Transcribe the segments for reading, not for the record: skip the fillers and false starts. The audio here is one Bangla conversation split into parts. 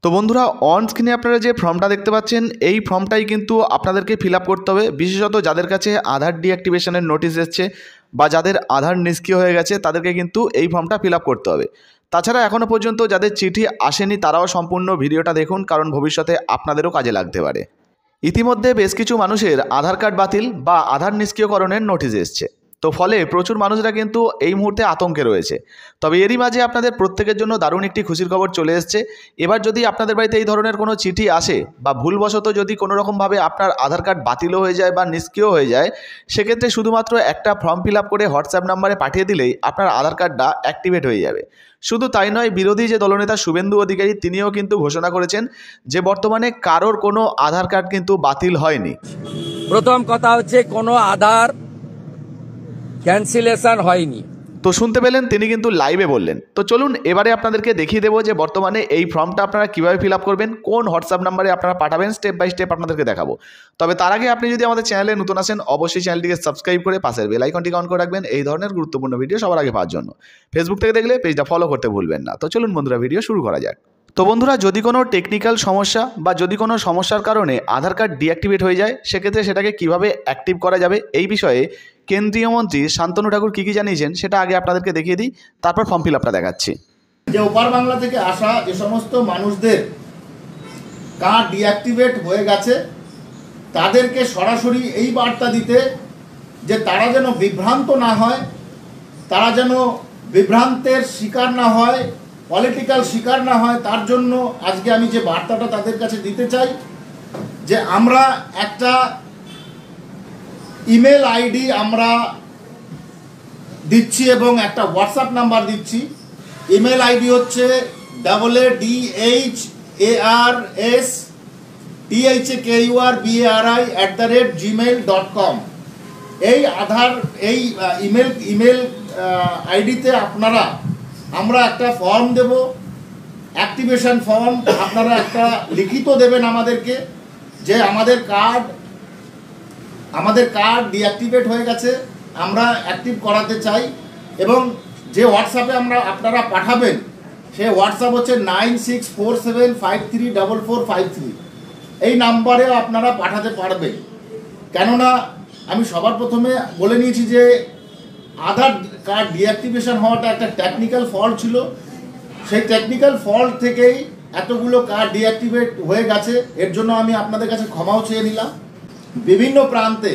তো বন্ধুরা, অন স্ক্রিনে আপনারা যে ফর্মটা দেখতে পাচ্ছেন এই ফর্মটাই কিন্তু আপনাদেরকে ফিল আপ করতে হবে, বিশেষত যাদের কাছে আধার ডিঅ্যাক্টিভেশনের নোটিশ এসছে বা যাদের আধার নিষ্ক্রিয় হয়ে গেছে তাদেরকে কিন্তু এই ফর্মটা ফিল আপ করতে হবে। তাছাড়া এখনও পর্যন্ত যাদের চিঠি আসেনি তারাও সম্পূর্ণ ভিডিওটা দেখুন, কারণ ভবিষ্যতে আপনাদেরও কাজে লাগতে পারে। ইতিমধ্যে বেশ কিছু মানুষের আধার কার্ড বাতিল বা আধার নিষ্ক্রিয়করণের নোটিশ এসছে, তো ফলে প্রচুর মানুষরা কিন্তু এই মুহূর্তে আতঙ্কে রয়েছে। তবে এরই মাঝে আপনাদের প্রত্যেকের জন্য দারুণ একটি খুশির খবর চলে এসছে। এবার যদি আপনাদের বাড়িতে এই ধরনের কোনো চিঠি আসে বা ভুলবশত যদি কোনো রকমভাবে আপনার আধার কার্ড বাতিলও হয়ে যায় বা নিষ্ক্রিয় হয়ে যায়, সেক্ষেত্রে শুধুমাত্র একটা ফর্ম ফিল আপ করে হোয়াটসঅ্যাপ নাম্বারে পাঠিয়ে দিলেই আপনার আধার কার্ডটা অ্যাক্টিভেট হয়ে যাবে। শুধু তাই নয়, বিরোধী যে দলনেতা শুভেন্দু অধিকারী তিনিও কিন্তু ঘোষণা করেছেন যে বর্তমানে কারোর কোনো আধার কার্ড কিন্তু বাতিল হয়নি। প্রথম কথা হচ্ছে কোনো আধার ক্যান্সেলেশন হয়নি। তো শুনতে পেলেন, তিনি কিন্তু লাইভে বললেন। তো চলুন এবারে আপনাদেরকে দেখিয়ে দেবো যে বর্তমানে এই ফর্মটা আপনারা কীভাবে ফিল আপ করবেন, কোন হোয়াটসঅ্যাপ নাম্বারে আপনারা পাঠাবেন, স্টেপ বাই স্টেপ আপনাদেরকে দেখাবো। তবে তার আগে আপনি যদি আমাদের চ্যানেলে নতুন আসেন অবশ্যই চ্যানেলটিকে সাবস্ক্রাইব করে পাশের বেল আইকনটিকে অন করে রাখবেন এই ধরনের গুরুত্বপূর্ণ ভিডিও সবার আগে পাওয়ার জন্য। ফেসবুক থেকে দেখলে পেজটা ফলো করতে ভুলবেন না। তো চলুন বন্ধুরা, ভিডিও শুরু করা যাক। তো বন্ধুরা, যদি কোনো টেকনিক্যাল সমস্যা বা যদি কোনো সমস্যার কারণে আধার কার্ড ডিঅ্যাক্টিভেট হয়ে যায়, সেক্ষেত্রে সেটাকে কিভাবে অ্যাক্টিভ করা যাবে এই বিষয়ে কেন্দ্রীয় মন্ত্রী শান্তনু ঠাকুর কী কী জানিয়েছেন সেটা আগে আপনাদেরকে দেখিয়ে দিই, তারপর ফর্ম ফিল আপটা দেখাচ্ছি। যে ওপার বাংলা থেকে আসা যে সমস্ত মানুষদের কার্ড ডিঅ্যাক্টিভেট হয়ে গেছে তাদেরকে সরাসরি এই বার্তা দিতে যে তারা যেন বিভ্রান্ত না হয়, তারা যেন বিভ্রান্তের শিকার না হয়, পলিটিক্যাল শিকার না হয়, তার জন্য আজকে আমি যে বার্তাটা তাদের কাছে দিতে চাই যে আমরা একটা ইমেল আইডি আমরা দিচ্ছি এবং একটা হোয়াটসঅ্যাপ নাম্বার দিচ্ছি। ইমেল আইডি হচ্ছে AADHASTHAKURBARI@gmail.com। এই ইমেল আইডিতে আমরা একটা ফর্ম দেব, অ্যাক্টিভেশন ফর্ম। আপনারা একটা লিখিত দেবেন আমাদেরকে যে আমাদের কার্ড ডিঅ্যাক্টিভেট হয়ে গেছে, আমরা অ্যাক্টিভ করাতে চাই। এবং যে হোয়াটসঅ্যাপে আপনারা পাঠাবেন সেই হোয়াটসঅ্যাপ হচ্ছে 9647534453। এই নাম্বারে আপনারা পাঠাতে পারবেন। কেননা আমি সবার প্রথমে বলে নিয়েছি যে আধার কার্ড ডিঅ্যাক্টিভেশন হওয়াটা একটা টেকনিক্যাল ফল্ট ছিল। সেই টেকনিক্যাল ফল্ট থেকেই এতগুলো কার্ড ডিঅ্যাক্টিভেট হয়ে গেছে। এর জন্য আমি আপনাদের কাছে ক্ষমাও চেয়ে নিলাম। বিভিন্ন প্রান্তে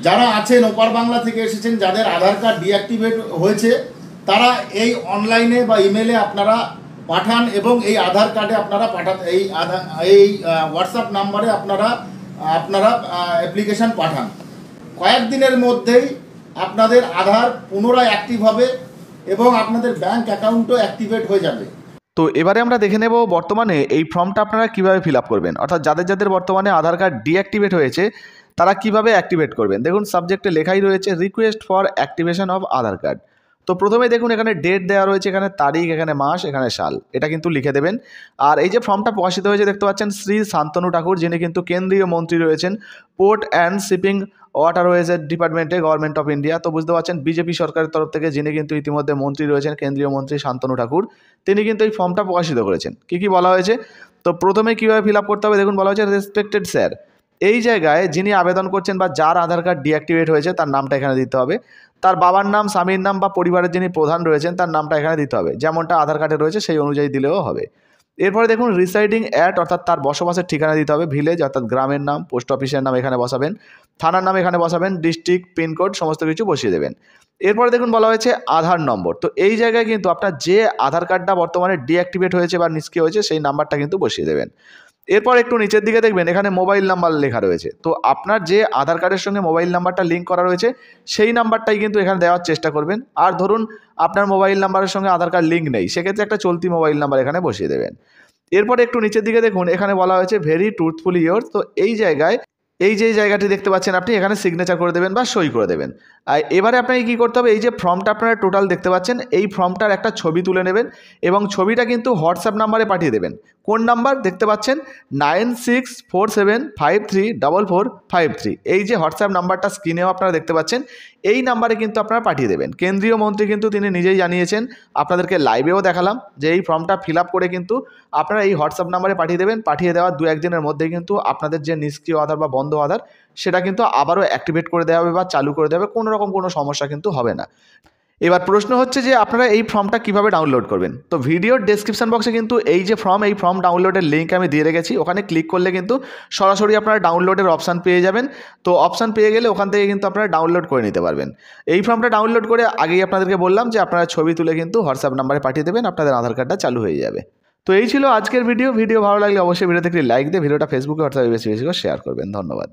যারা আছেন, ওপার বাংলা থেকে এসেছেন, যাদের আধার কার্ড ডিঅ্যাক্টিভেট হয়েছে, তারা এই অনলাইনে বা ইমেলে আপনারা পাঠান এবং এই আধার কার্ডে আপনারা এই হোয়াটসঅ্যাপ নাম্বারে আপনারা অ্যাপ্লিকেশান পাঠান। কয়েকদিনের মধ্যেই আপনাদের আধার পুনরায় অ্যাক্টিভ হবে এবং আপনাদের ব্যাংক অ্যাকাউন্টও অ্যাক্টিভেট হয়ে যাবে। তো এবারে আমরা দেখে নেব বর্তমানে এই ফর্মটা আপনারা কীভাবে ফিল আপ করবেন, অর্থাৎ যাদের বর্তমানে আধার কার্ড ডিঅ্যাক্টিভেট হয়েছে তারা কিভাবে অ্যাক্টিভেট করবেন। দেখুন সাবজেক্টে লেখাই রয়েছে request for activation of Aadhaar card. তো প্রথমে দেখুন এখানে ডেট দেওয়া রয়েছে, এখানে তারিখ, এখানে মাস, এখানে সাল, এটা কিন্তু লিখে দেবেন। আর এই যে ফর্মটা প্রকাশিত হয়েছে দেখতে পাচ্ছেন শ্রী শান্তনু ঠাকুর, যিনি কিন্তু কেন্দ্রীয় মন্ত্রী রয়েছেন পোর্ট অ্যান্ড শিপিং ওয়াটারওয়েজের ডিপার্টমেন্টে, গভর্নমেন্ট অফ ইন্ডিয়া। তো বুঝতে পারছেন বিজেপি সরকারের তরফ থেকে যিনি কিন্তু ইতিমধ্যে মন্ত্রী রয়েছেন, কেন্দ্রীয় মন্ত্রী শান্তনু ঠাকুর, তিনি কিন্তু এই ফর্মটা প্রকাশিত করেছেন। কী কী বলা হয়েছে, তো প্রথমে কীভাবে ফিল আপ করতে হবে দেখুন, বলা হয়েছে রেসপেক্টেড স্যার। এই জায়গায় যিনি আবেদন করছেন বা যার আধার কার্ড ডিঅ্যাক্টিভেট হয়েছে তার নামটা এখানে দিতে হবে। তার বাবার নাম, স্বামীর নাম বা পরিবারের যিনি প্রধান রয়েছেন তার নামটা এখানে দিতে হবে, যেমনটা আধার কার্ডে রয়েছে সেই অনুযায়ী দিলেও হবে। এরপরে দেখুন রিসাইডিং অ্যাট, অর্থাৎ তার বসবাসের ঠিকানা দিতে হবে। ভিলেজ অর্থাৎ গ্রামের নাম, পোস্ট অফিসের নাম এখানে বসাবেন, থানার নাম এখানে বসাবেন, ডিস্ট্রিক্ট, পিনকোড সমস্ত কিছু বসিয়ে দেবেন। এরপরে দেখুন বলা হয়েছে আধার নম্বর। তো এই জায়গায় কিন্তু আপনার যে আধার কার্ডটা বর্তমানে ডিঅ্যাক্টিভেট হয়েছে বা নিষ্ক্রিয় হয়েছে সেই নাম্বারটা কিন্তু বসিয়ে দেবেন। এরপর একটু নিচের দিকে দেখবেন এখানে মোবাইল নাম্বার লেখা রয়েছে। তো আপনার যে আধার কার্ডের সঙ্গে মোবাইল নাম্বারটা লিঙ্ক করা রয়েছে সেই নাম্বারটাই কিন্তু এখানে দেওয়ার চেষ্টা করবেন। আর ধরুন আপনার মোবাইল নাম্বারের সঙ্গে আধার কার্ড লিঙ্ক নেই, সেক্ষেত্রে একটা চলতি মোবাইল নাম্বার এখানে বসিয়ে দেবেন। এরপর একটু নিচের দিকে দেখুন এখানে বলা হয়েছে ভেরি ট্রুথফুলি ইয়োরস। তো এই জায়গায় এই যে জায়গাটি দেখতে পাচ্ছেন আপনি, এখানে সিগনেচার করে দেবেন বা সই করে দেবেন। আর এবারে আপনাকে কী করতে হবে, এই যে ফর্মটা আপনারা টোটাল দেখতে পাচ্ছেন, এই ফর্মটার একটা ছবি তুলে নেবেন এবং ছবিটা কিন্তু হোয়াটসঅ্যাপ নাম্বারে পাঠিয়ে দেবেন। কোন নাম্বার দেখতে পাচ্ছেন? 9647534453। এই যে হোয়াটসঅ্যাপ নাম্বারটা স্ক্রিনেও আপনারা দেখতে পাচ্ছেন, এই নাম্বারে কিন্তু আপনারা পাঠিয়ে দেবেন। কেন্দ্রীয় মন্ত্রী কিন্তু তিনি নিজেই জানিয়েছেন, আপনাদেরকে লাইভেও দেখালাম যে এই ফর্মটা ফিল আপ করে কিন্তু আপনারা এই হোয়াটসঅ্যাপ নাম্বারে পাঠিয়ে দেবেন। পাঠিয়ে দেওয়ার 2-1 দিনের মধ্যে কিন্তু আপনাদের যে নিষ্ক্রিয় আধার বা বন্ধ আধার সেটা কিন্তু আবারও অ্যাক্টিভেট করে দেওয়া হবে বা চালু করে দেওয়া হবে, কোনো রকম কোনো সমস্যা কিন্তু হবে না। এবার প্রশ্ন হচ্ছে যে আপনারা এই ফর্মটা কিভাবে ডাউনলোড করবেন। তো ভিডিওর ডেসক্রিপশন বক্সে কিন্তু এই যে ফর্ম ডাউনলোডের লিঙ্ক আমি দিয়ে রেখেছি, ওখানে ক্লিক করলে কিন্তু সরাসরি আপনারা ডাউনলোডের অপশান পেয়ে যাবেন। তো অপশান পেয়ে গেলে ওখান থেকে কিন্তু আপনারা ডাউনলোড করে নিতে পারবেন। এই ফর্মটা ডাউনলোড করে আগেই আপনাদেরকে বললাম যে আপনারা ছবি তুলে কিন্তু হোয়াটসঅ্যাপ নাম্বারে পাঠিয়ে দেবেন, আপনাদের আধার কার্ডটা চালু হয়ে যাবে। তো এই ছিল আজকের ভিডিও ভালো লাগলে অবশ্যই ভিডিওতে একটি লাইক দিয়ে ভিডিওটা ফেসবুকে অর্থাৎ বেশি বেশি করে শেয়ার করবেন। ধন্যবাদ।